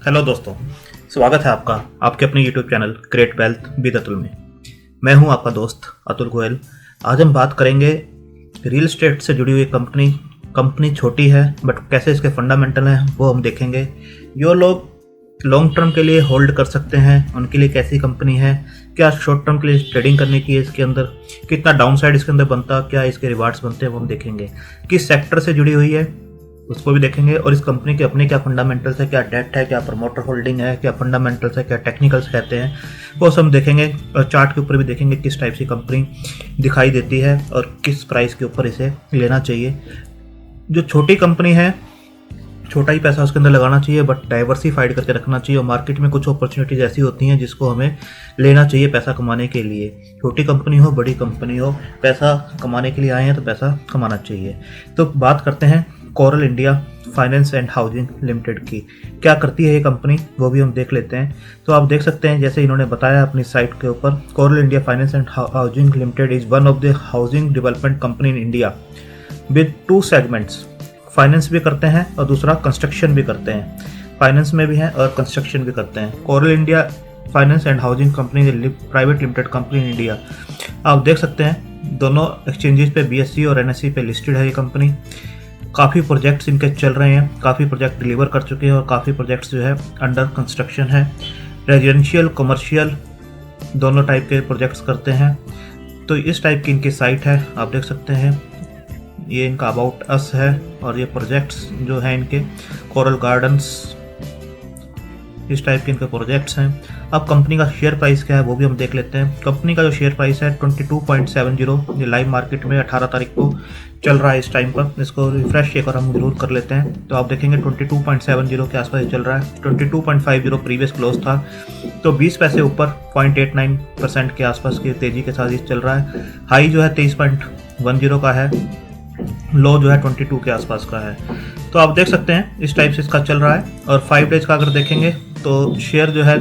Hello दोस्तों, स्वागत है आपका आपके अपने YouTube channel create wealth with Atul में। मैं हूं आपका दोस्त अतुल गोयल। आज हम बात करेंगे रियल एस्टेट से जुड़ी हुई कंपनी छोटी है बट कैसे इसके फंडामेंटल हैं वो हम देखेंगे। जो लोग लॉन्ग टर्म के लिए होल्ड कर सकते हैं उनके लिए कैसी कंपनी है, क्या शॉर्ट टर्म के लिए ट्रेडिंग करने की है, इसके अंदर कितना डाउन साइड इसके अंदर बनता, क्या इसके रिवार्ड्स बनते हैं वो हम देखेंगे। किस सेक्टर से जुड़ी हुई है उसको भी देखेंगे और इस कंपनी के अपने क्या फंडामेंटल्स है, क्या डेट है, क्या प्रमोटर होल्डिंग है, क्या फंडामेंटल्स है, क्या टेक्निकल्स कहते हैं वो सब हम देखेंगे। और चार्ट के ऊपर भी देखेंगे किस टाइप की कंपनी दिखाई देती है और किस प्राइस के ऊपर इसे लेना चाहिए। जो छोटी कंपनी है छोटा ही पैसा उसके अंदर लगाना चाहिए बट डाइवर्सिफाइड करके रखना चाहिए और मार्केट में कुछ अपॉर्चुनिटीज ऐसी होती हैं जिसको हमें लेना चाहिए पैसा कमाने के लिए। छोटी कंपनी हो बड़ी कंपनी हो, पैसा कमाने के लिए आए हैं तो पैसा कमाना चाहिए। तो बात करते हैं coral India finance and housing limited की। क्या करती है ये कंपनी वो भी हम देख लेते हैं। तो आप देख सकते हैं जैसे इन्होंने बताया अपनी साइट के ऊपर, coral India finance and housing limited is one of the housing development company in India with 2 segments. Finance भी करते हैं और दूसरा कंस्ट्रक्शन भी करते हैं। फाइनेंस में भी हैं और कंस्ट्रक्शन भी करते हैं। Coral India finance and housing company private limited company in India. आप देख सकते हैं दोनों एक्सचेंजेस पे BSE और NSE पे लिस्टेड है ये कंपनी। काफ़ी प्रोजेक्ट्स इनके चल रहे हैं, काफ़ी प्रोजेक्ट डिलीवर कर चुके हैं और काफ़ी प्रोजेक्ट्स जो है अंडर कंस्ट्रक्शन है। रेजिडेंशियल कमर्शियल दोनों टाइप के प्रोजेक्ट्स करते हैं। तो इस टाइप की इनकी साइट है, आप देख सकते हैं। ये इनका अबाउट अस है और ये प्रोजेक्ट्स जो हैं इनके कोरल गार्डन्स, इस टाइप के इनके प्रोजेक्ट्स हैं। अब कंपनी का शेयर प्राइस क्या है वो भी हम देख लेते हैं। कंपनी का जो शेयर प्राइस है 22.70, ये लाइव मार्केट में 18 तारीख को चल रहा है इस टाइम पर। इसको रिफ्रेश एक बार हम जरूर कर लेते हैं तो आप देखेंगे 22.70 के आसपास चल रहा है। 22.50 प्रीवियस क्लोज था, तो 20 पैसे ऊपर 0.89% के आसपास की तेज़ी के साथ ये चल रहा है। हाई जो है 23.10 का है, लो जो है 22 के आसपास का है। तो आप देख सकते हैं इस टाइप से इसका चल रहा है। और 5 डेज का अगर देखेंगे तो शेयर जो है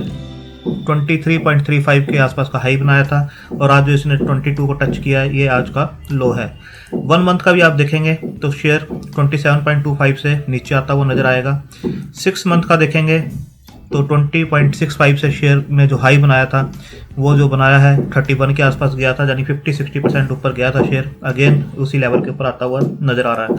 23.35 के आसपास का हाई बनाया था और आज जो इसने 22 को टच किया है ये आज का लो है। 1 मंथ का भी आप देखेंगे तो शेयर 27.25 से नीचे आता हुआ नजर आएगा। 6 मंथ का देखेंगे तो 20.65 से शेयर में जो हाई बनाया था वो जो बनाया है 31 के आसपास गया था, यानी 50-60% ऊपर गया था शेयर। अगेन उसी लेवल के ऊपर आता हुआ नजर आ रहा है।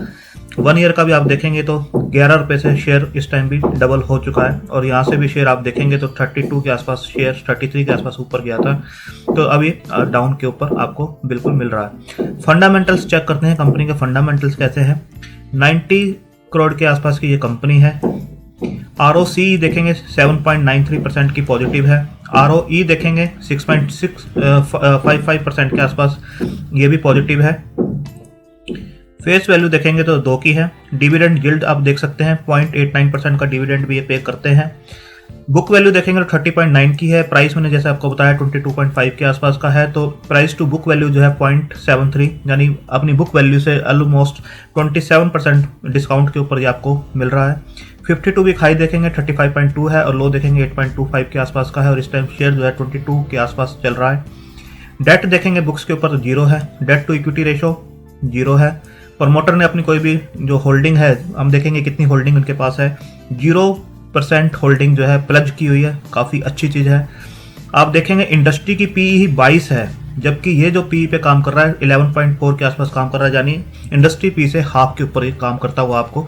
1 ईयर का भी आप देखेंगे तो 11 रुपये से शेयर इस टाइम भी डबल हो चुका है और यहाँ से भी शेयर आप देखेंगे तो 32 के आसपास शेयर 33 के आसपास ऊपर गया था। तो अभी डाउन के ऊपर आपको बिल्कुल मिल रहा है। फंडामेंटल्स चेक करते हैं कंपनी के फंडामेंटल्स कैसे हैं। 90 करोड़ के आसपास की ये कंपनी है। ROC देखेंगे 7.93% की पॉजिटिव है। ROE देखेंगे 6.655% के आसपास ये भी पॉजिटिव है। फेस वैल्यू देखेंगे तो 2 की है। डिविडेंड यील्ड आप देख सकते हैं 0.89% का डिविडेंड भी ये पे करते हैं। बुक वैल्यू देखेंगे तो 30.9 की है। प्राइस मैंने जैसे आपको बताया 22.5 के आसपास का है। तो प्राइस टू बुक वैल्यू जो है 0.73, यानी अपनी बुक वैल्यू से ऑलमोस्ट 27% डिस्काउंट के ऊपर ये आपको मिल रहा है। 52 वीक हाई देखेंगे 35.2 है और लो देखेंगे 8.25 के आसपास का है और इस टाइम शेयर जो है 22 के आसपास चल रहा है। डेट देखेंगे बुक्स के ऊपर तो 0 है। डेट टू इक्विटी रेशो 0 है। प्रमोटर ने अपनी कोई भी जो होल्डिंग है, हम देखेंगे कितनी होल्डिंग उनके पास है। 0% होल्डिंग जो है प्लज की हुई है, काफ़ी अच्छी चीज़ है। आप देखेंगे इंडस्ट्री की PE ही 22 है, जबकि ये जो PE पे काम कर रहा है 11.4 के आसपास काम कर रहा है, यानी इंडस्ट्री PE से हाफ के ऊपर ये काम करता हुआ आपको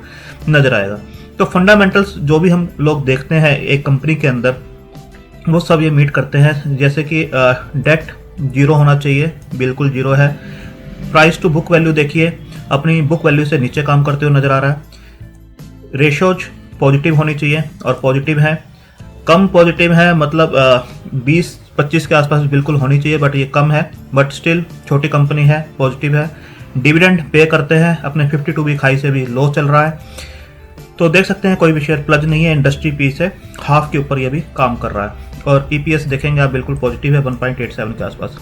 नजर आएगा। तो फंडामेंटल्स जो भी हम लोग देखते हैं एक कंपनी के अंदर वो सब ये मीट करते हैं। जैसे कि डेट 0 होना चाहिए, बिल्कुल 0 है। प्राइस टू बुक वैल्यू देखिए अपनी बुक वैल्यू से नीचे काम करते हुए नजर आ रहा है। रेशोज पॉजिटिव होनी चाहिए और पॉजिटिव है। कम पॉजिटिव है, मतलब 20-25 के आसपास बिल्कुल होनी चाहिए बट ये कम है, बट स्टिल छोटी कंपनी है, पॉजिटिव है। डिविडेंड पे करते हैं, अपने 52 वीक हाई से भी लो चल रहा है। तो देख सकते हैं कोई भी शेयर प्लज नहीं है, इंडस्ट्री PE से हाफ के ऊपर ये भी काम कर रहा है। और EPS देखेंगे आप बिल्कुल पॉजिटिव है 1.87 के आसपास।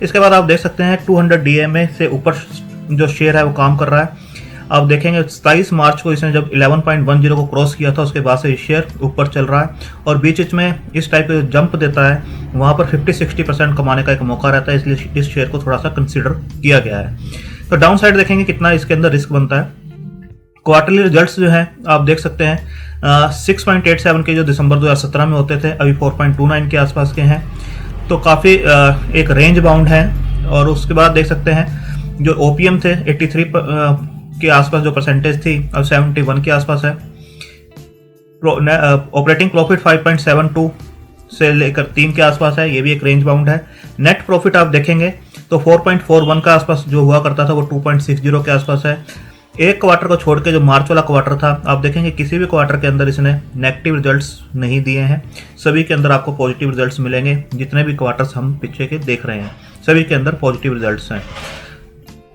इसके बाद आप देख सकते हैं 200 DMA से ऊपर जो शेयर है वो काम कर रहा है। आप देखेंगे 27 मार्च को इसने जब 11.10 को क्रॉस किया था उसके बाद से शेयर ऊपर चल रहा है और बीच में इस टाइप का जंप देता है वहाँ पर 50-60% कमाने का एक मौका रहता है, इसलिए इस शेयर को थोड़ा सा कंसिडर किया गया है। तो डाउन साइड देखेंगे कितना इसके अंदर रिस्क बनता है। क्वार्टरली रिजल्ट्स जो है आप देख सकते हैं 6.87 के जो दिसंबर 2017 में होते थे अभी 4.29 के आसपास के हैं। तो काफ़ी एक रेंज बाउंड है। और उसके बाद देख सकते हैं जो ओपीएम थे 83 के आसपास जो परसेंटेज थी अब 71 के आसपास है। ऑपरेटिंग प्रॉफिट 5.72 से लेकर 3 के आसपास है, ये भी एक रेंज बाउंड है। नेट प्रॉफिट आप देखेंगे तो 4.41 का आसपास जो हुआ करता था वो 2.60 के आसपास है। एक क्वार्टर को छोड़ के जो मार्च वाला क्वार्टर था आप देखेंगे किसी भी क्वार्टर के अंदर इसने नेगेटिव रिजल्ट्स नहीं दिए हैं, सभी के अंदर आपको पॉजिटिव रिजल्ट्स मिलेंगे। जितने भी क्वार्टर्स हम पीछे के देख रहे हैं सभी के अंदर पॉजिटिव रिजल्ट्स हैं।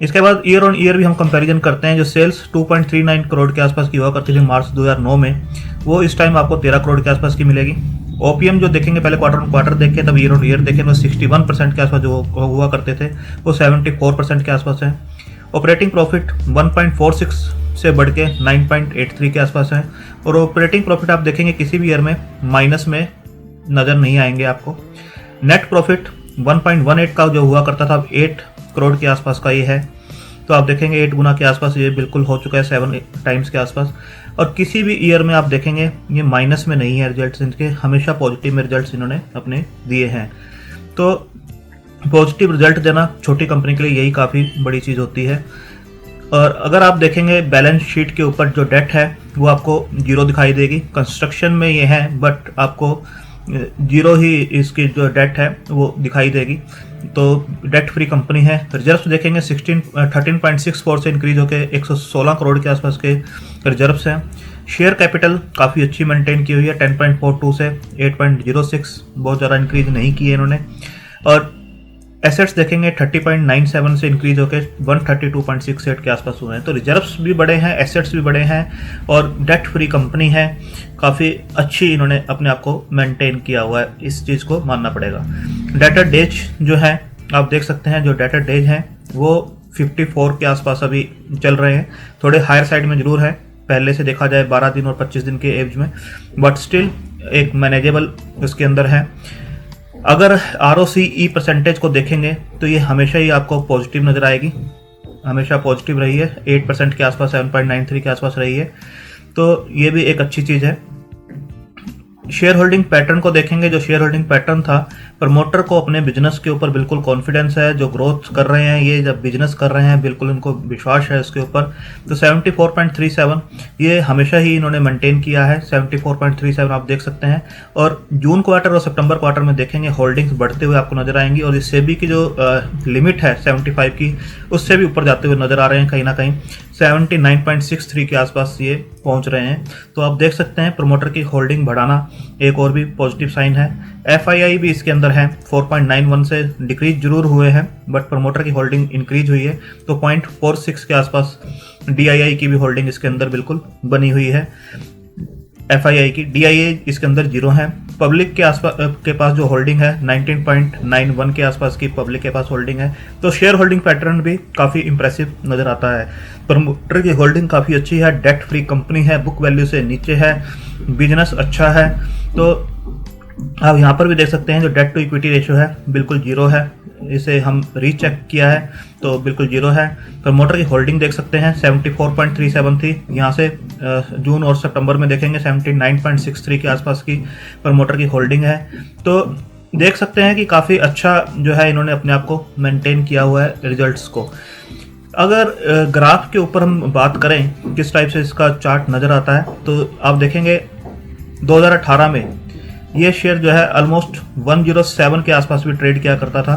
इसके बाद ईयर ऑन ईयर भी हम कंपैरिजन करते हैं। जो सेल्स 2.39 करोड़ के आसपास की हुआ करती थी मार्च 2009 में, वो इस टाइम आपको 13 करोड़ के आसपास की मिलेगी। ओपीएम जो देखेंगे पहले क्वार्टर ऑन क्वार्टर देखें तब ईयर ऑन ईयर देखें तो 61% के आसपास जो हुआ करते थे वो 74% के आसपास है। ऑपरेटिंग प्रॉफिट 1.46 से बढ़ के 9.83 के आसपास है। और ऑपरेटिंग प्रॉफिट आप देखेंगे किसी भी ईयर में माइनस में नज़र नहीं आएंगे आपको। नेट प्रॉफिट 1.18 का जो हुआ करता था अब 8 करोड़ के आसपास का ये है। तो आप देखेंगे 8 गुना के आसपास ये बिल्कुल हो चुका है, 7 टाइम्स के आसपास। और किसी भी ईयर में आप देखेंगे ये माइनस में नहीं है रिजल्ट्स इनके, हमेशा पॉजिटिव में रिजल्ट्स इन्होंने अपने दिए हैं। तो पॉजिटिव रिजल्ट देना छोटी कंपनी के लिए यही काफ़ी बड़ी चीज़ होती है। और अगर आप देखेंगे बैलेंस शीट के ऊपर जो डेट है वो आपको 0 दिखाई देगी। कंस्ट्रक्शन में ये है बट आपको 0 ही इसकी जो डेट है वो दिखाई देगी। तो डेट फ्री कंपनी है। रिजर्व्स देखेंगे 13.64 से इंक्रीज होकर 116 करोड़ के आसपास के रिजर्व्स हैं। शेयर कैपिटल काफ़ी अच्छी मेंटेन की हुई है, 10.42 से 8.06, बहुत ज़्यादा इंक्रीज नहीं की है इन्होंने। और एसेट्स देखेंगे 30.97 से इंक्रीज होकर 132.68 के आसपास हुए हैं। तो रिजर्व्स भी बड़े हैं, एसेट्स भी बड़े हैं और डेट फ्री कंपनी है। काफ़ी अच्छी इन्होंने अपने आप को मेंटेन किया हुआ है, इस चीज़ को मानना पड़ेगा। डेटर डेज जो है आप देख सकते हैं, जो डेटर डेज हैं वो 54 के आसपास अभी चल रहे हैं। थोड़े हायर साइड में जरूर है पहले से देखा जाए 12 दिन और 25 दिन के एवज में, बट स्टिल एक मैनेजेबल इसके अंदर है। अगर ROCE परसेंटेज को देखेंगे तो ये हमेशा ही आपको पॉजिटिव नज़र आएगी, हमेशा पॉजिटिव रही है। 8% के आसपास, 7.93 के आसपास रही है। तो ये भी एक अच्छी चीज़ है। शेयर होल्डिंग पैटर्न को देखेंगे, जो शेयर होल्डिंग पैटर्न था, प्रमोटर को अपने बिजनेस के ऊपर बिल्कुल कॉन्फिडेंस है। जो ग्रोथ कर रहे हैं ये, जब बिजनेस कर रहे हैं बिल्कुल उनको विश्वास है इसके ऊपर। तो 74.37 ये हमेशा ही इन्होंने मेंटेन किया है। 74.37 आप देख सकते हैं। और जून क्वार्टर और सितंबर क्वार्टर में देखेंगे होल्डिंग्स बढ़ते हुए आपको नजर आएंगी। और इस सेबी की जो लिमिट है 75 की, उससे भी ऊपर जाते हुए नजर आ रहे हैं। कहीं ना कहीं 79.63 के आसपास ये पहुंच रहे हैं। तो आप देख सकते हैं प्रमोटर की होल्डिंग बढ़ाना एक और भी पॉजिटिव साइन है। FII भी इसके अंदर है, 4.91 से डिक्रीज जरूर हुए हैं बट प्रमोटर की होल्डिंग इंक्रीज हुई है। तो 0.46 के आसपास DII की भी होल्डिंग इसके अंदर बिल्कुल बनी हुई है। FII की DII इसके अंदर 0 है। पब्लिक के आसपास के पास जो होल्डिंग है 19.91 के आसपास की पब्लिक के पास होल्डिंग है। तो शेयर होल्डिंग पैटर्न भी काफ़ी इंप्रेसिव नज़र आता है। प्रमोटर की होल्डिंग काफ़ी अच्छी है, डेट फ्री कंपनी है, बुक वैल्यू से नीचे है, बिजनेस अच्छा है। तो आप यहाँ पर भी देख सकते हैं जो डेट टू इक्विटी रेशियो है बिल्कुल 0 है। इसे हम रीचेक किया है तो बिल्कुल 0 है। प्रमोटर की होल्डिंग देख सकते हैं 74.37 थी, यहाँ से जून और सितंबर में देखेंगे 79.63 के आसपास की प्रमोटर की होल्डिंग है। तो देख सकते हैं कि काफ़ी अच्छा जो है इन्होंने अपने आप को मेंटेन किया हुआ है रिजल्ट्स को। अगर ग्राफ के ऊपर हम बात करें किस टाइप से इसका चार्ट नज़र आता है, तो आप देखेंगे 2018 में ये शेयर जो है ऑलमोस्ट 107 के आसपास भी ट्रेड किया करता था।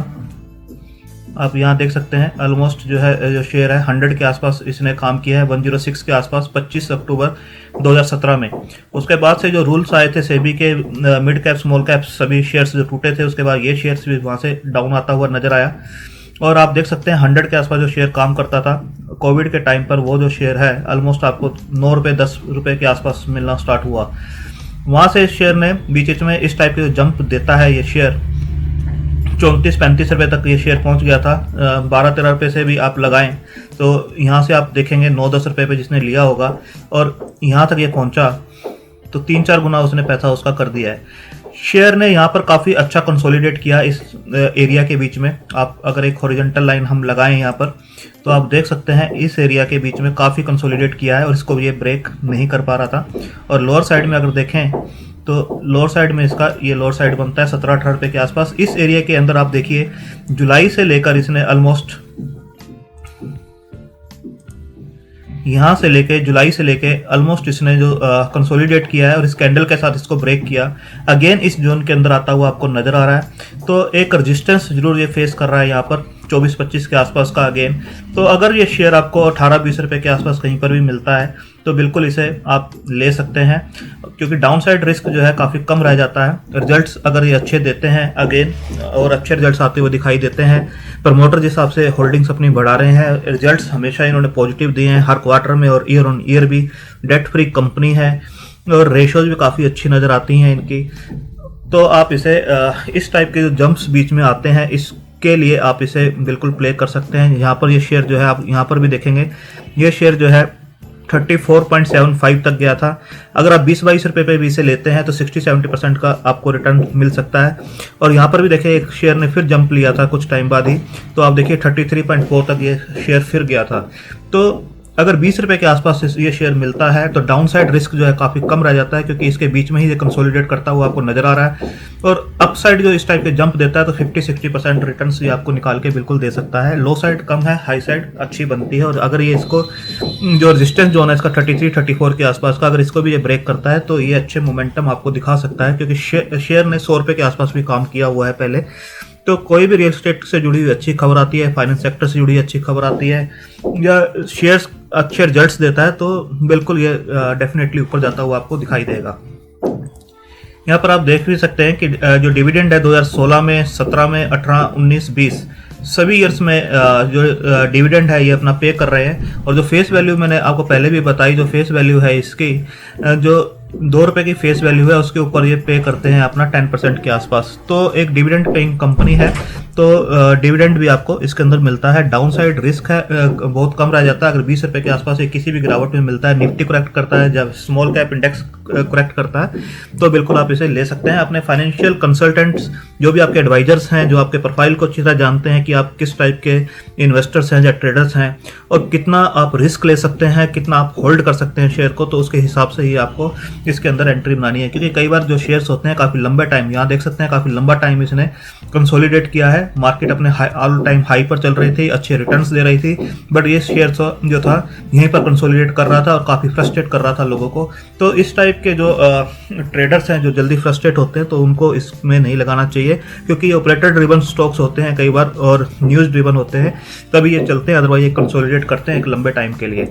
आप यहाँ देख सकते हैं ऑलमोस्ट जो है जो शेयर है 100 के आसपास इसने काम किया है, 106 के आसपास 25 अक्टूबर 2017 में। उसके बाद से जो रूल्स आए थे सेबी के, मिड कैप स्मॉल कैप सभी शेयर्स जो टूटे थे, उसके बाद ये शेयर्स भी वहाँ से डाउन आता हुआ नजर आया। और आप देख सकते हैं 100 के आसपास जो शेयर काम करता था कोविड के टाइम पर, वो जो शेयर है ऑलमोस्ट आपको 9 रुपये 10 रुपये के आसपास मिलना स्टार्ट हुआ। वहाँ से इस शेयर ने बीच में इस टाइप के जंप देता है ये शेयर 34-35 रुपये तक ये शेयर पहुँच गया था। 12-13 रुपये से भी आप लगाएं तो यहाँ से आप देखेंगे 9-10 रुपये पे जिसने लिया होगा और यहाँ तक ये पहुँचा तो 3-4 गुना उसने पैसा उसका कर दिया है। शेयर ने यहाँ पर काफ़ी अच्छा कंसोलिडेट किया इस एरिया के बीच में। आप अगर एक हॉरिजॉन्टल लाइन हम लगाएं यहाँ पर तो आप देख सकते हैं इस एरिया के बीच में काफ़ी कंसोलिडेट किया है और इसको ये ब्रेक नहीं कर पा रहा था। और लोअर साइड में अगर देखें तो लोअर साइड में इसका ये लोअर साइड बनता है 17-18 रुपये के आसपास। इस एरिया के अंदर आप देखिए जुलाई से लेकर इसने ऑलमोस्ट यहाँ से लेके जुलाई से लेके ऑलमोस्ट इसने जो कंसोलिडेट किया है और इस कैंडल के साथ इसको ब्रेक किया, अगेन इस जोन के अंदर आता हुआ आपको नजर आ रहा है। तो एक रेजिस्टेंस जरूर ये फेस कर रहा है यहाँ पर 24-25 के आसपास का अगेन। तो अगर ये शेयर आपको 18-20 रुपये के आसपास कहीं पर भी मिलता है तो बिल्कुल इसे आप ले सकते हैं, क्योंकि डाउन साइड रिस्क जो है काफ़ी कम रह जाता है। रिजल्ट्स अगर ये अच्छे देते हैं अगेन और अच्छे रिजल्ट्स आते हुए दिखाई देते हैं, प्रमोटर जिस हिसाब से होल्डिंग्स अपनी बढ़ा रहे हैं, रिजल्ट्स हमेशा इन्होंने पॉजिटिव दिए हैं हर क्वार्टर में और ईयर ऑन ईयर भी। डेट फ्री कंपनी है और रेशोज भी काफ़ी अच्छी नज़र आती हैं इनकी। तो आप इसे इस टाइप के जो जंप्स बीच में आते हैं इसके लिए आप इसे बिल्कुल प्ले कर सकते हैं। यहाँ पर ये शेयर जो है आप यहाँ पर भी देखेंगे, ये शेयर जो है 34.75 तक गया था। अगर आप 20-22 रुपये पे भी इसे लेते हैं तो 60-70% का आपको रिटर्न मिल सकता है। और यहाँ पर भी देखिए एक शेयर ने फिर जंप लिया था कुछ टाइम बाद ही, तो आप देखिए 33.4 तक ये शेयर फिर गया था। तो अगर 20 रुपये के आसपास ये शेयर मिलता है तो डाउन साइड रिस्क जो है काफ़ी कम रह जाता है, क्योंकि इसके बीच में ही ये कंसोलिडेट करता हुआ आपको नजर आ रहा है। और अप साइड जो इस टाइप के जंप देता है तो 50-60% रिटर्न ये आपको निकाल के बिल्कुल दे सकता है। लो साइड कम है, हाई साइड अच्छी बनती है। और अगर ये इसको जो रेजिस्टेंस जोन है इसका 33-34 के आसपास का, अगर इसको भी ये ब्रेक करता है तो ये अच्छे मोमेंटम आपको दिखा सकता है, क्योंकि शेयर ने 100 रुपये के आसपास भी काम किया हुआ है पहले। तो कोई भी रियल एस्टेट से जुड़ी हुई अच्छी खबर आती है, फाइनेंस सेक्टर से जुड़ी अच्छी खबर आती है या शेयर्स अच्छे रिजल्ट्स देता है तो बिल्कुल ये डेफिनेटली ऊपर जाता हुआ आपको दिखाई देगा। यहाँ पर आप देख भी सकते हैं कि जो डिविडेंड है 2016 में, 17 में, 18, 19, 20 सभी ईयर्स में जो डिविडेंड है ये अपना पे कर रहे हैं। और जो फेस वैल्यू मैंने आपको पहले भी बताई, जो फेस वैल्यू है इसकी जो 2 रुपये की फेस वैल्यू है उसके ऊपर ये पे करते हैं अपना 10% के आसपास। तो एक डिविडेंड पेइंग कंपनी है, तो डिविडेंड भी आपको इसके अंदर मिलता है। डाउन साइड रिस्क है बहुत कम रह जाता है। अगर 20 रुपये के आसपास ये किसी भी गिरावट में मिलता है, निफ्टी करेक्ट करता है, जब स्मॉल कैप इंडेक्स करेक्ट करता है, तो बिल्कुल आप इसे ले सकते हैं। अपने फाइनेंशियल कंसल्टेंट्स जो भी आपके एडवाइजर्स हैं, जो आपके प्रोफाइल को अच्छी तरह जानते हैं कि आप किस टाइप के इन्वेस्टर्स हैं या ट्रेडर्स हैं और कितना आप रिस्क ले सकते हैं, कितना आप होल्ड कर सकते हैं शेयर को, तो उसके हिसाब से ही आपको इसके अंदर एंट्री बनानी है। क्योंकि कई बार जो शेयर्स होते हैं काफ़ी लंबे टाइम, यहाँ देख सकते हैं काफ़ी लंबा टाइम इसने कंसोलिडेट किया है। मार्केट अपने ऑल टाइम हाई पर चल रही थी, अच्छे रिटर्न्स दे रही थी, बट ये शेयर जो था यहीं पर कंसोलिडेट कर रहा था और काफ़ी फ्रस्ट्रेट कर रहा था लोगों को। तो इस टाइप के जो ट्रेडर्स हैं जो जल्दी फ्रस्ट्रेट होते हैं तो उनको इसमें नहीं लगाना चाहिए, क्योंकि ये ऑपरेटर ड्रिवन स्टॉक्स होते हैं कई बार और न्यूज़ ड्रिवन होते हैं, तभी ये चलते हैं, अदरवाइज ये कंसोलिडेट करते हैं एक लंबे टाइम के लिए।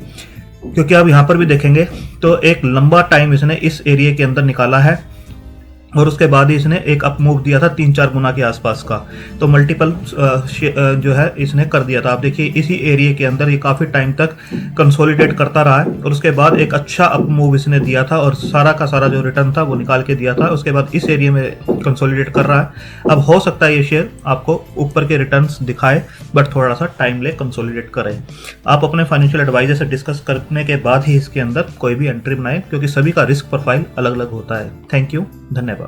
क्योंकि आप यहाँ पर भी देखेंगे तो एक लंबा टाइम इसने इस एरिया के अंदर निकाला है और उसके बाद ही इसने एक अप मूव दिया था 3-4 गुना के आसपास का, तो मल्टीपल जो है इसने कर दिया था। आप देखिए इसी एरिया के अंदर ये काफ़ी टाइम तक कंसोलिडेट करता रहा है और उसके बाद एक अच्छा अप मूव इसने दिया था और सारा का सारा जो रिटर्न था वो निकाल के दिया था। उसके बाद इस एरिया में कंसोलिडेट कर रहा है। अब हो सकता है ये शेयर आपको ऊपर के रिटर्न्स दिखाए, बट थोड़ा सा टाइम ले कंसोलिडेट करे। आप अपने फाइनेंशियल एडवाइजर से डिस्कस करने के बाद ही इसके अंदर कोई भी एंट्री बनाए, क्योंकि सभी का रिस्क प्रोफाइल अलग अलग होता है। थैंक यू, धन्यवाद।